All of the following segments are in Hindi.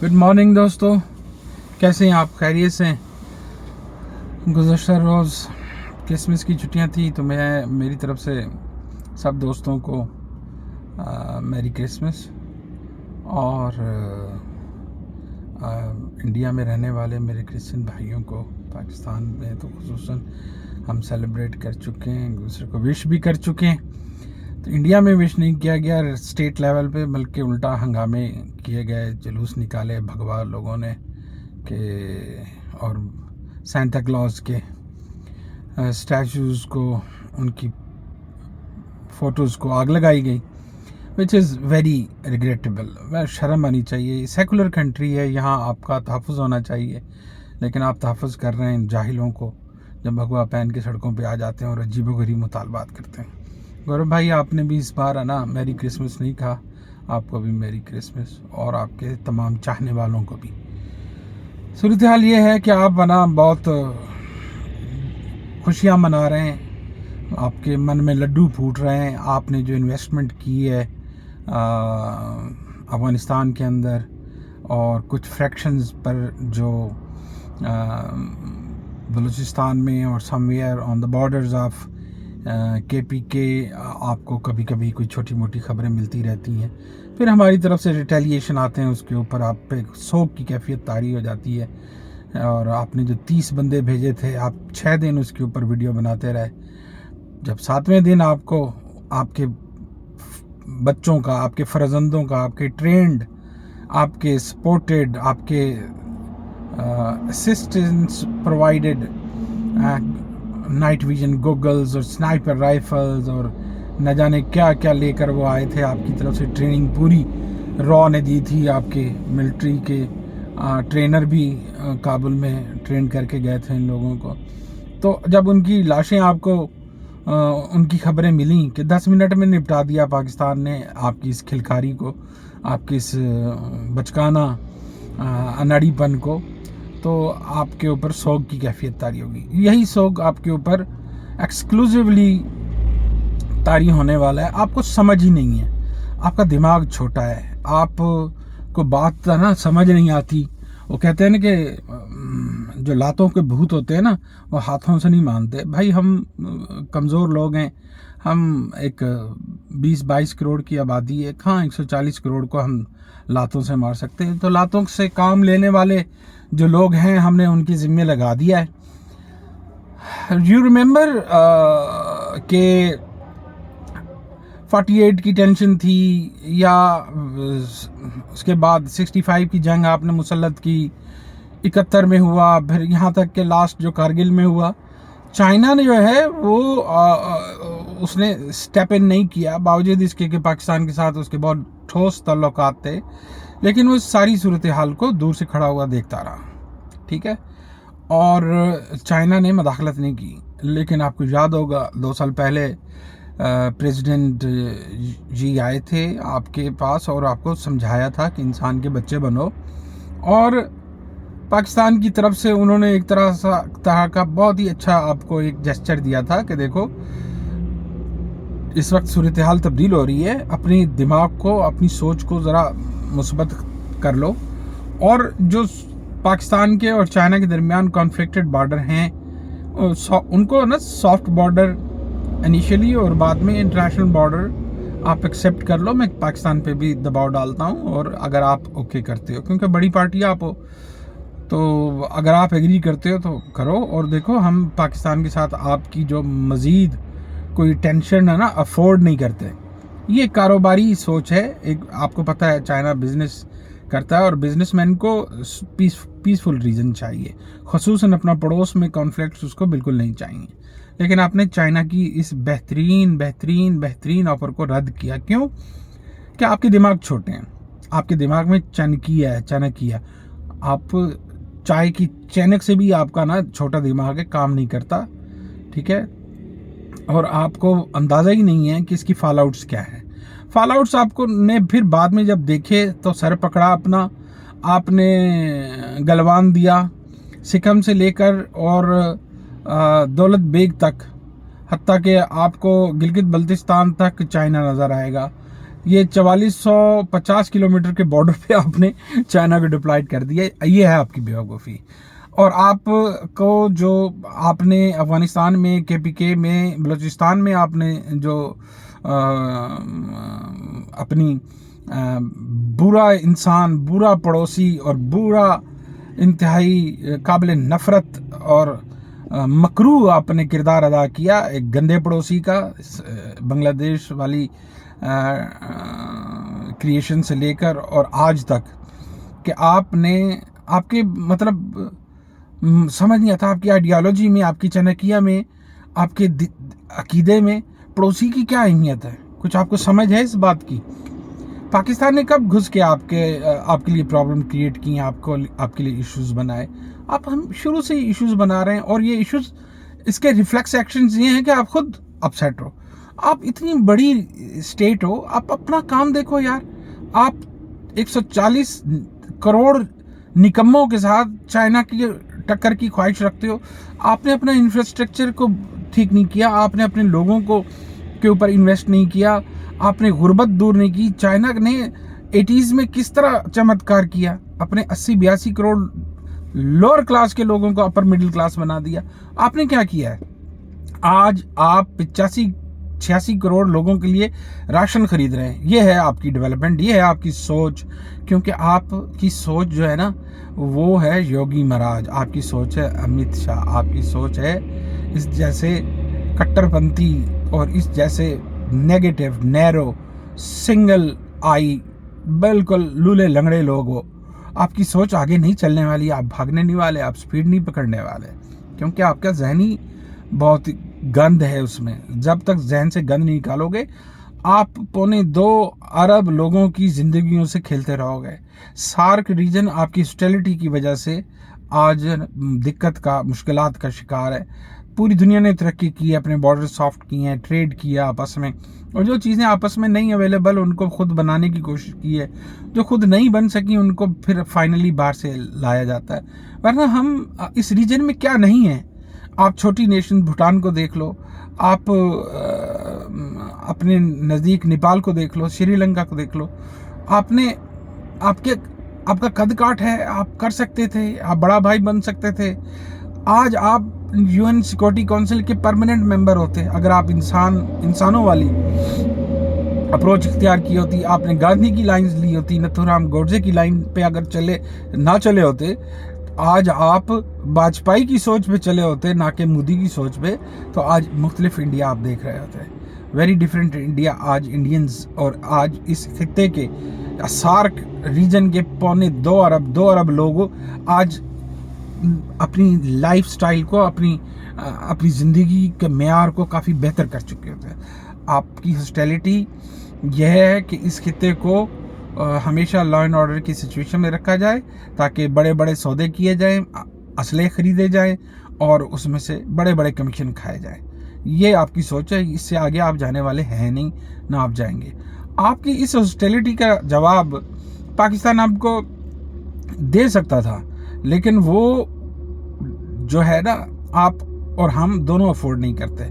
गुड मॉर्निंग दोस्तों, कैसे हैं आप? खैरियत से हैं? गुज़श्ता रोज़ क्रिसमस की छुट्टियां थी तो मैं मेरी तरफ से सब दोस्तों को मैरी क्रिसमस और इंडिया में रहने वाले मेरे क्रिश्चियन भाइयों को पाकिस्तान में तो खुसूसन हम सेलिब्रेट कर चुके हैं, एक दूसरे को विश भी कर चुके हैं। तो इंडिया में विश नहीं किया गया स्टेट लेवल पे, बल्कि उल्टा हंगामे किए गए, जुलूस निकाले भगवा लोगों ने के और सांता क्लॉज के स्टैचूज़ को, उनकी फ़ोटोज़ को आग लगाई गई, विच इज़ वेरी रिग्रेटेबल। शर्म आनी चाहिए। सेकुलर कंट्री है, यहाँ आपका तहफ़्फ़ुज़ होना चाहिए, लेकिन आप तहफ़्फ़ुज़ कर रहे हैं जाहिलों को जब भगवा पहन के सड़कों पे आ जाते हैं और अजीबोगरीब मुतालबात करते हैं। गौरव भाई, आपने भी इस बार है ना मैरी क्रिसमस नहीं कहा, आपको भी मैरी क्रिसमस और आपके तमाम चाहने वालों को भी। सूरत हाल ये है कि आप ना बहुत खुशियाँ मना रहे हैं, आपके मन में लड्डू फूट रहे हैं। आपने जो इन्वेस्टमेंट की है अफ़गानिस्तान के अंदर और कुछ फ्रैक्शंस पर जो बलूचिस्तान में और somewhere on the borders of KPK, आपको कभी कभी कोई छोटी मोटी खबरें मिलती रहती हैं, फिर हमारी तरफ से रिटेलिएशन आते हैं, उसके ऊपर आप पे सोग की कैफियत तारी हो जाती है। और आपने जो 30 बंदे भेजे थे, आप 6 दिन उसके ऊपर वीडियो बनाते रहे। जब 7वें दिन आपको आपके बच्चों का, आपके फर्जंदों का, आपके ट्रेंड, आपके सपोर्टेड, आपके assistance provided night vision goggles और स्नाइपर राइफल्स और न जाने क्या क्या लेकर वो आए थे, आपकी तरफ से ट्रेनिंग पूरी रॉ ने दी थी। आपके मिलिट्री के ट्रेनर भी काबुल में ट्रेन करके गए थे इन लोगों को। तो जब उनकी लाशें आपको उनकी खबरें मिली कि 10 मिनट में निपटा दिया पाकिस्तान ने आपकी इस खिलखारी को, आपकी इस बचकाना अनाड़ीपन को, तो आपके ऊपर सोग की कैफियत तारी होगी। यही सोग आपके ऊपर एक्सक्लूसिवली तारी होने वाला है। आपको समझ ही नहीं है, आपका दिमाग छोटा है, आपको बात ना समझ नहीं आती। वो कहते हैं ना कि जो लातों के भूत होते हैं ना, वो हाथों से नहीं मानते। भाई, हम कमज़ोर लोग हैं, हम एक 20-22 करोड़ की आबादी है, कहाँ 140 करोड़ को हम लातों से मार सकते हैं? तो लातों से काम लेने वाले जो लोग हैं, हमने उनकी ज़िम्मे लगा दिया है। यू रिमेंबर के 48 की टेंशन थी, या उसके बाद 65 की जंग आपने मुसल्लत की, 71 में हुआ, फिर यहाँ तक के लास्ट जो कारगिल में हुआ। चाइना ने जो है वो उसने स्टेप इन नहीं किया, बावजूद इसके कि पाकिस्तान के साथ उसके बहुत ठोस ताल्लुकात थे, लेकिन वो सारी सूरत हाल को दूर से खड़ा हुआ देखता रहा। ठीक है, और चाइना ने मदाखलत नहीं की। लेकिन आपको याद होगा 2 साल पहले प्रेसिडेंट जी आए थे आपके पास और आपको समझाया था कि इंसान के बच्चे बनो, और पाकिस्तान की तरफ से उन्होंने एक तरह का बहुत ही अच्छा आपको एक जेस्चर दिया था कि देखो, इस वक्त सूरत हाल तब्दील हो रही है, अपनी दिमाग को, अपनी सोच को ज़रा मुस्बत कर लो, और जो पाकिस्तान के और चाइना के दरमियान कॉन्फ्लिक्टेड बॉर्डर हैं, उनको ना सॉफ्ट बॉर्डर इनिशियली और बाद में इंटरनेशनल बॉर्डर आप एक्सेप्ट कर लो। मैं पाकिस्तान पे भी दबाव डालता हूँ, और अगर आप ओके करते हो, क्योंकि बड़ी पार्टी आप हो, तो अगर आप एग्री करते हो तो करो। और देखो, हम पाकिस्तान के साथ आपकी जो मज़ीद कोई टेंशन है ना, अफोर्ड नहीं करते। ये कारोबारी सोच है। एक आपको पता है चाइना बिजनेस करता है, और बिजनेसमैन को पीसफुल रीज़न चाहिए, ख़ुसूसन अपना पड़ोस में कॉन्फ्लिक्ट्स उसको बिल्कुल नहीं चाहिए। लेकिन आपने चाइना की इस बेहतरीन ऑफर को रद्द किया। क्यों? कि आपके दिमाग छोटे हैं, आपके दिमाग में चाणक्य। आप चाय की चैनक से भी आपका ना छोटा दिमाग है, काम नहीं करता। ठीक है, और आपको अंदाज़ा ही नहीं है कि इसकी फॉल आउट्स क्या है। फॉल आउट्स आपको ने फिर बाद में जब देखे तो सर पकड़ा अपना, आपने गलवान दिया, सिकम से लेकर और दौलत बेग तक, हत्ता कि आपको गिलगित बल्तिस्तान तक चाइना नज़र आएगा। ये 4450 किलोमीटर के बॉर्डर पे आपने चाइना को डिप्लॉयड कर दिया। ये है आपकी बेवकूफ़ी। और आपको जो आपने अफ़गानिस्तान में, केपीके में, बलूचिस्तान में आपने जो अपनी बुरा इंसान, बुरा पड़ोसी और बुरा इंतहाई काबिल नफ़रत और मकरू आपने किरदार अदा किया एक गंदे पड़ोसी का, बांग्लादेश वाली क्रिएशन से लेकर और आज तक, कि आपने आपके मतलब समझ नहीं आता आपकी आइडियोलॉजी में, आपकी चाणक्य में, आपके अकीदे में पड़ोसी की क्या अहमियत है। कुछ आपको समझ है इस बात की? पाकिस्तान ने कब घुस के आपके लिए प्रॉब्लम क्रिएट की, आपके लिए इश्यूज बनाए? हम शुरू से ही इश्यूज बना रहे हैं और ये इश्यूज, इसके रिफ्लेक्स एक्शंस ये हैं कि आप खुद अपसेट हो। आप इतनी बड़ी स्टेट हो, आप अपना काम देखो यार। आप 140 करोड़ निकम्मों के साथ चाइना की टक्कर की ख्वाहिश रखते हो। आपने अपना इंफ्रास्ट्रक्चर को ठीक नहीं किया, आपने अपने लोगों को के ऊपर इन्वेस्ट नहीं किया, आपने गुर्बत दूर नहीं की। चाइना ने 80s में किस तरह चमत्कार किया, अपने 80-82 करोड़ लोअर क्लास के लोगों को अपर मिडिल क्लास बना दिया। आपने क्या किया है? आज आप 85-86 करोड़ लोगों के लिए राशन खरीद रहे हैं। ये है आपकी डेवलपमेंट, ये है आपकी सोच। क्योंकि आपकी सोच जो है ना, वो है योगी महाराज, आपकी सोच है अमित शाह, आपकी सोच है इस जैसे कट्टरपंथी और इस जैसे नेगेटिव, नैरो, सिंगल आई, बिल्कुल लूले लंगड़े लोग हो। आपकी सोच आगे नहीं चलने वाली, आप भागने नहीं वाले, आप स्पीड नहीं पकड़ने वाले, क्योंकि आपका जहनी बहुत गंद है उसमें। जब तक जहन से गंद नहीं निकालोगे, आप 2.25 अरब लोगों की जिंदगियों से खेलते रहोगे। सार्क रीजन आपकी हॉस्टिलिटी की वजह से आज दिक्कत का, मुश्किलात का शिकार है। पूरी दुनिया ने तरक्की की है, अपने बॉर्डर सॉफ्ट किए हैं, ट्रेड किया आपस में, और जो चीज़ें आपस में नहीं अवेलेबल उनको खुद बनाने की कोशिश की है। जो खुद नहीं बन सकी उनको फिर फाइनली बाहर से लाया जाता है। वरना हम इस रीजन में क्या नहीं है। आप छोटी नेशन भूटान को देख लो, आप अपने नज़दीक नेपाल को देख लो, श्रीलंका को देख लो। आपका कद काठ है, आप कर सकते थे, आप बड़ा भाई बन सकते थे। आज आप यूएन सिक्योरिटी काउंसिल के परमानेंट मेंबर होते। अगर आप इंसानों वाली अप्रोच इख्तियार की होती, आपने गांधी की लाइंस ली होती, नथुराम गोडसे की लाइन पे अगर ना चले होते, आज आप वाजपेयी की सोच पे चले होते, ना कि मोदी की सोच पे, तो आज मुख्तलिफ इंडिया आप देख रहे होते। वेरी डिफरेंट इंडिया आज इंडियंस, और आज इस खित्ते के सार्क रीजन के 2 अरब लोग आज अपनी लाइफ स्टाइल को, अपनी ज़िंदगी के मेयार को काफ़ी बेहतर कर चुके होते हैं। आपकी हॉस्टिलिटी यह है कि इस खित्ते को हमेशा लॉ एंड ऑर्डर की सिचुएशन में रखा जाए, ताकि बड़े बड़े सौदे किए जाएं, असले खरीदे जाएं और उसमें से बड़े बड़े कमीशन खाए जाएं। ये आपकी सोच है। इससे आगे आप जाने वाले हैं नहीं, ना आप जाएंगे। आपकी इस हॉस्टिलिटी का जवाब पाकिस्तान आपको दे सकता था, लेकिन वो जो है ना, आप और हम दोनों अफोर्ड नहीं करते,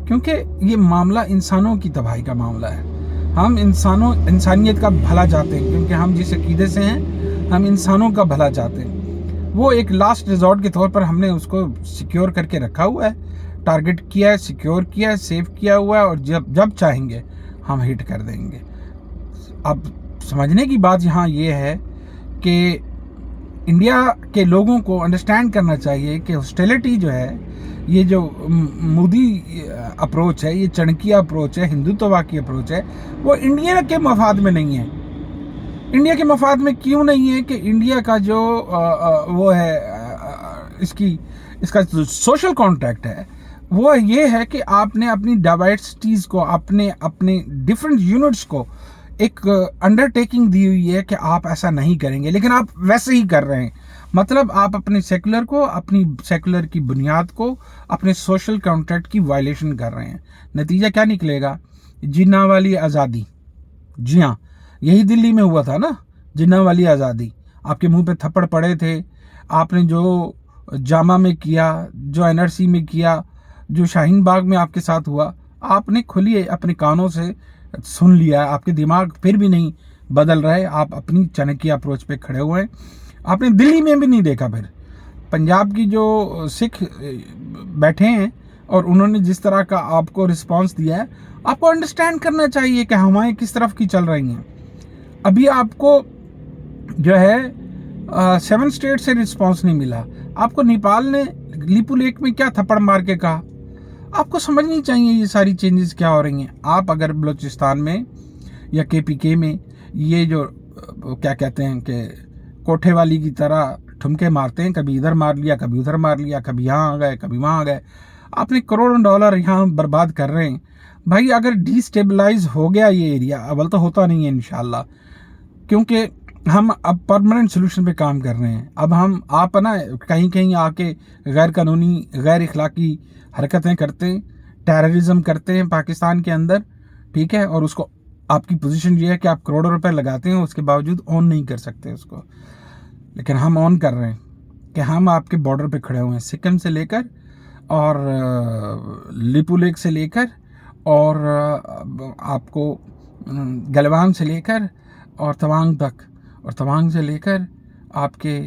क्योंकि ये मामला इंसानों की तबाही का मामला है। हम इंसानियत का भला चाहते हैं, क्योंकि हम जिस अकीदे से हैं, हम इंसानों का भला चाहते हैं। वो एक लास्ट रिजॉर्ट के तौर पर हमने उसको सिक्योर करके रखा हुआ है, टारगेट किया है, सिक्योर किया है, सेव किया हुआ है, और जब चाहेंगे हम हिट कर देंगे। अब समझने की बात यहाँ ये है कि इंडिया के लोगों को अंडरस्टैंड करना चाहिए कि हॉस्टिलिटी जो है, ये जो मोदी अप्रोच है, ये चाणक्य अप्रोच है, हिंदुत्ववादी अप्रोच है, वो इंडिया के मफाद में नहीं है। इंडिया के मफाद में क्यों नहीं है? कि इंडिया का जो वो है, इसका जो सोशल कॉन्ट्रैक्ट है, वो ये है कि आपने अपनी डाइवर्सिटीज़ को, अपने डिफरेंट यूनिट्स को एक अंडरटेकिंग दी हुई है कि आप ऐसा नहीं करेंगे, लेकिन आप वैसे ही कर रहे हैं। मतलब आप अपने सेकुलर को, अपनी सेकुलर की बुनियाद को, अपने सोशल कॉन्ट्रैक्ट की वायलेशन कर रहे हैं। नतीजा क्या निकलेगा? जिन्ना वाली आज़ादी। जी हाँ, यही दिल्ली में हुआ था ना, जिन्ना वाली आज़ादी। आपके मुंह पे थप्पड़ पड़े थे। आपने जो जामा में किया, जो एनआरसी में किया, जो शाहीन बाग में आपके साथ हुआ, आपने खुली अपने कानों से सुन लिया, आपके दिमाग फिर भी नहीं बदल रहे, आप अपनी चाणक्य अप्रोच पे खड़े हुए हैं। आपने दिल्ली में भी नहीं देखा, फिर पंजाब की जो सिख बैठे हैं और उन्होंने जिस तरह का आपको रिस्पांस दिया है, आपको अंडरस्टैंड करना चाहिए कि हवाएं किस तरफ की चल रही हैं। अभी आपको जो है 7 स्टेट से रिस्पांस नहीं मिला, आपको नेपाल ने लिपू लेक में क्या थप्पड़ मार के कहा। आपको समझनी चाहिए ये सारी चेंजेस क्या हो रही हैं। आप अगर बलूचिस्तान में या KPK में ये जो क्या कहते हैं कि कोठे वाली की तरह ठुमके मारते हैं, कभी इधर मार लिया, कभी उधर मार लिया, कभी यहाँ आ गए, कभी वहाँ आ गए, आपने करोड़ों डॉलर यहाँ बर्बाद कर रहे हैं। भाई अगर डिस्टेबलाइज हो गया ये एरिया, अव्वल तो होता नहीं है इंशाल्लाह, क्योंकि हम अब परमानेंट सोल्यूशन पे काम कर रहे हैं। अब हम आप ना कहीं कहीं आके गैर कानूनी गैर इखलाकी हरकतें करते हैं, टेररिज्म करते हैं पाकिस्तान के अंदर, ठीक है, और उसको आपकी पोजीशन ये है कि आप करोड़ों रुपए लगाते हैं, उसके बावजूद ऑन नहीं कर सकते उसको। लेकिन हम ऑन कर रहे हैं कि हम आपके बॉर्डर पे खड़े हुए हैं, सिक्किम से लेकर और लिपू लेक से लेकर और आपको गलवान से लेकर और तवांग तक, और तवांग से लेकर आपके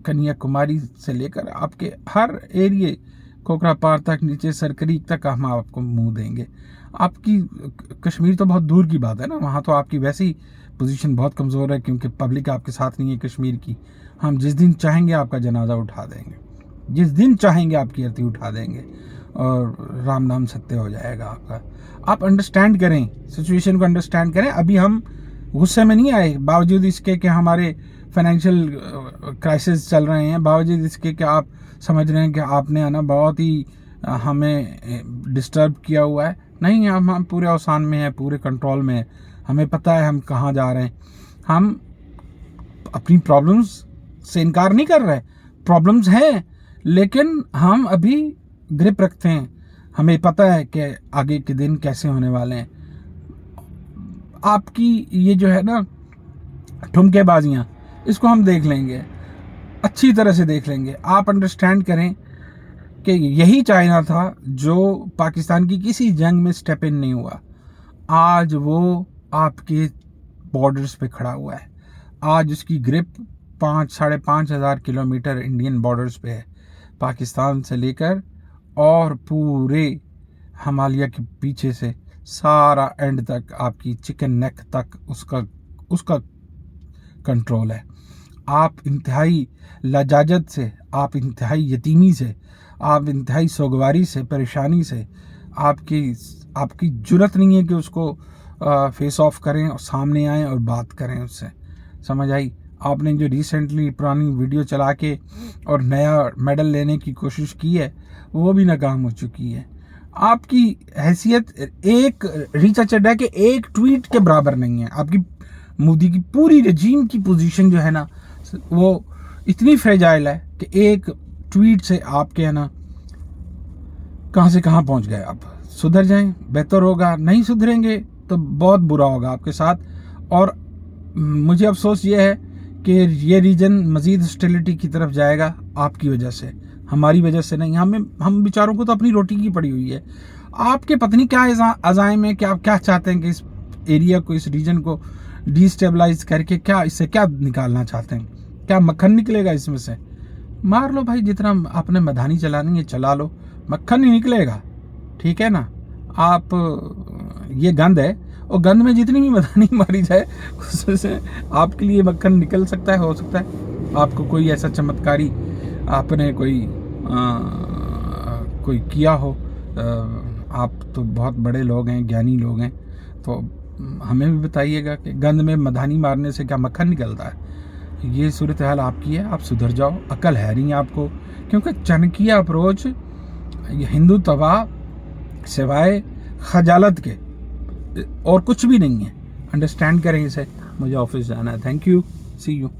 कन्याकुमारी से लेकर आपके हर एरिए कोकरापार तक, नीचे सरकरीक तक हम आपको मुंह देंगे। आपकी कश्मीर तो बहुत दूर की बात है ना, वहाँ तो आपकी वैसे ही पोजीशन बहुत कमज़ोर है क्योंकि पब्लिक आपके साथ नहीं है कश्मीर की। हम जिस दिन चाहेंगे आपका जनाजा उठा देंगे, जिस दिन चाहेंगे आपकी अर्थी उठा देंगे और राम नाम सत्य हो जाएगा आपका। आप अंडरस्टैंड करें, सिचुएशन को अंडरस्टैंड करें। अभी हम गुस्से में नहीं आए, बावजूद इसके कि हमारे फाइनेंशियल क्राइसिस चल रहे हैं, बावजूद इसके कि आप समझ रहे हैं कि आपने है ना बहुत ही हमें डिस्टर्ब किया हुआ है। नहीं, हम पूरे औसान में हैं, पूरे कंट्रोल में हैं, हमें पता है हम कहाँ जा रहे हैं। हम अपनी प्रॉब्लम्स से इनकार नहीं कर रहे, प्रॉब्लम्स हैं, लेकिन हम अभी ग्रिप रखते हैं। हमें पता है कि आगे के दिन कैसे होने वाले हैं। आपकी ये जो है ना ठुमकेबाजियाँ, इसको हम देख लेंगे, अच्छी तरह से देख लेंगे। आप अंडरस्टैंड करें कि यही चाइना था जो पाकिस्तान की किसी जंग में स्टेप इन नहीं हुआ। आज वो आपके बॉर्डर्स पे खड़ा हुआ है। आज उसकी ग्रिप 5-5.5 किलोमीटर इंडियन बॉर्डर्स पे है, पाकिस्तान से लेकर और पूरे हिमालय के पीछे से सारा एंड तक, आपकी चिकन नेक तक उसका कंट्रोल है। आप इंतहाई लजाजत से, आप इंतहाई यतीमी से, आप इंतहाई सोगवारी से, परेशानी से, आपकी जुर्रत नहीं है कि उसको फेस ऑफ करें और सामने आएँ और बात करें उससे। समझ आई? आपने जो रिसेंटली पुरानी वीडियो चला के और नया मेडल लेने की कोशिश की है, वो भी नाकाम हो चुकी है। आपकी हैसियत एक रीचा चड्ढा के एक ट्वीट के बराबर नहीं है। आपकी मोदी की पूरी रजीम की पोजीशन जो है ना, वो इतनी फ्रेजाइल है कि एक ट्वीट से आपके है ना कहाँ से कहाँ पहुँच गए। आप सुधर जाएं, बेहतर होगा। नहीं सुधरेंगे तो बहुत बुरा होगा आपके साथ। और मुझे अफसोस ये है कि ये रीजन मज़ीद हॉस्टिलिटी की तरफ जाएगा आपकी वजह से, हमारी वजह से नहीं। हम बेचारों को तो अपनी रोटी की पड़ी हुई है। आपके पत्नी क्या अज़ाइम है कि आप क्या चाहते हैं कि इस एरिया को, इस रीजन को डिस्टेबलाइज करके क्या इससे क्या निकालना चाहते हैं? क्या मक्खन निकलेगा इसमें से? मार लो भाई, जितना आपने मधानी चलानी है चला लो, मक्खन नहीं निकलेगा, ठीक है ना। आप ये गंद है, और गंद में जितनी भी मधानी मारी जाए उससे आपके लिए मक्खन निकल सकता है, हो सकता है। आपको कोई ऐसा चमत्कारी आपने कोई किया हो, आप तो बहुत बड़े लोग हैं, ज्ञानी लोग हैं, तो हमें भी बताइएगा कि गंद में मधानी मारने से क्या मक्खन निकलता है। ये सूरत हाल आपकी है, आप सुधर जाओ। अकल है नहीं आपको, क्योंकि चाणक्य अप्रोच हिंदू तवा सिवाय खजालत के और कुछ भी नहीं है। अंडरस्टैंड करें इसे। मुझे ऑफिस जाना है। Thank you, see you.